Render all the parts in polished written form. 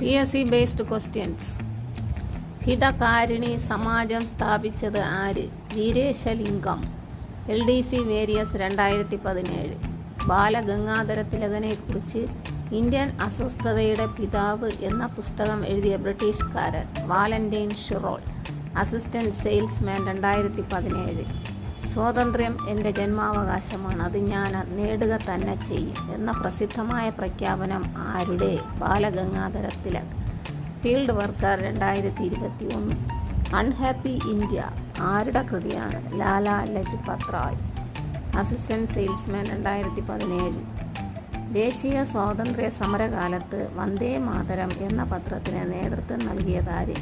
PSC based questions. Hitakarini സമാജം സ്ഥാപിച്ചത് ആര്? വീരേശലിംഗം. LDC various 2017. ബാലഗംഗാധര തിലകനെക്കുറിച്ച് ഇന്ത്യൻ അസ്വസ്ഥതയുടെ പിതാവ് എന്ന പുസ്തകം എഴുതിയ ബ്രിട്ടീഷുകാരൻ വാലന്റൈൻ ഷിറോൾ. Assistant salesman 2017. സ്വാതന്ത്ര്യം എൻ്റെ ജന്മാവകാശമാണ്, അത് ഞാൻ നേടുക തന്നെ ചെയ്യും എന്ന പ്രസിദ്ധമായ പ്രഖ്യാപനം ആരുടെ? Balagangadhara Tilak. Field worker 2021. Unhappy India ആരുടെ കൃതിയാണ്? ലാലാ ലജ്പത് റായ്. Assistant salesman 2017. ദേശീയ സ്വാതന്ത്ര്യ സമരകാലത്ത് വന്ദേ മാതരം എന്ന പത്രത്തിന് നേതൃത്വം നൽകിയതാര്?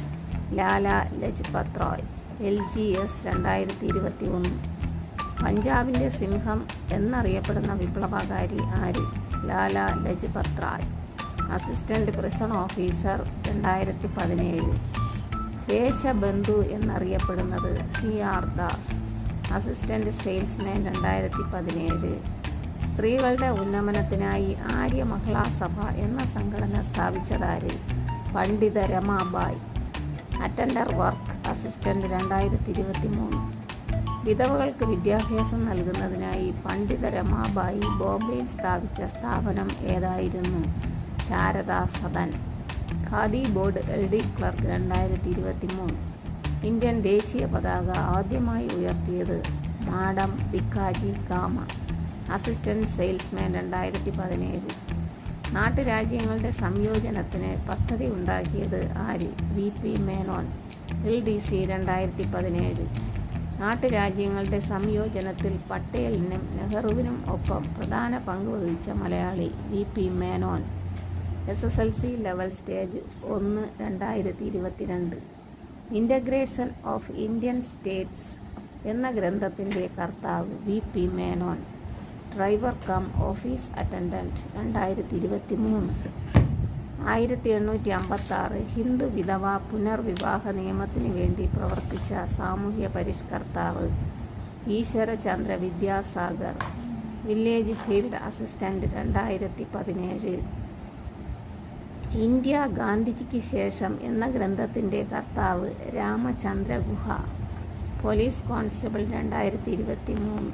ലാലാ ലജ്പത് റായ്. LGS 2021. പഞ്ചാബിൻ്റെ സിംഹം എന്നറിയപ്പെടുന്ന വിപ്ലവകാരി ആര്? Lala Lajpat Rai. Assistant prison officer 2017. Deshbandhu എന്നറിയപ്പെടുന്നത് CR ദാസ്. Assistant salesman 2017. സ്ത്രീകളുടെ ഉന്നമനത്തിനായി ആര്യ മഹിളാ സഭ എന്ന സംഘടന സ്ഥാപിച്ചതാര്? Pandita Ramabai. Attender work assistant 2023. വിധവകൾക്ക് വിദ്യാഭ്യാസം നൽകുന്നതിനായി പണ്ഡിത രമാബായി ബോംബെയിൽ സ്ഥാപിച്ച സ്ഥാപനം ഏതായിരുന്നു? Sharada Sadan. Khadi board LD clerk 2023. Indian ദേശീയ പതാക ആദ്യമായി ഉയർത്തിയത് madam Bhikaji Cama. Assistant salesman 2017. നാട്ടുരാജ്യങ്ങളുടെ സംയോജനത്തിന് പദ്ധതി ഉണ്ടാക്കിയത് ആര്? VP മേനോൻ. LDC 2017. നാട്ടുരാജ്യങ്ങളുടെ സംയോജനത്തിൽ പട്ടേലിനും നെഹ്റുവിനും ഒപ്പം പ്രധാന പങ്ക് വഹിച്ച മലയാളി VP Menon. SSLC level stage 1 2022. Integration of Indian states എന്ന ഗ്രന്ഥത്തിൻ്റെ കർത്താവ് VP Menon. Driver cum office attendant 2023. 1856 Hindu വിധവ പുനർവിവാഹ നിയമത്തിന് വേണ്ടി പ്രവർത്തിച്ച സാമൂഹ്യ പരിഷ്കർത്താവ് Ishwarchandra Vidyasagar. Village field assistant 2017. India ഗാന്ധിജിക്ക് ശേഷം എന്ന ഗ്രന്ഥത്തിൻ്റെ കർത്താവ് രാമചന്ദ്ര ഗുഹ. Police constable 2023.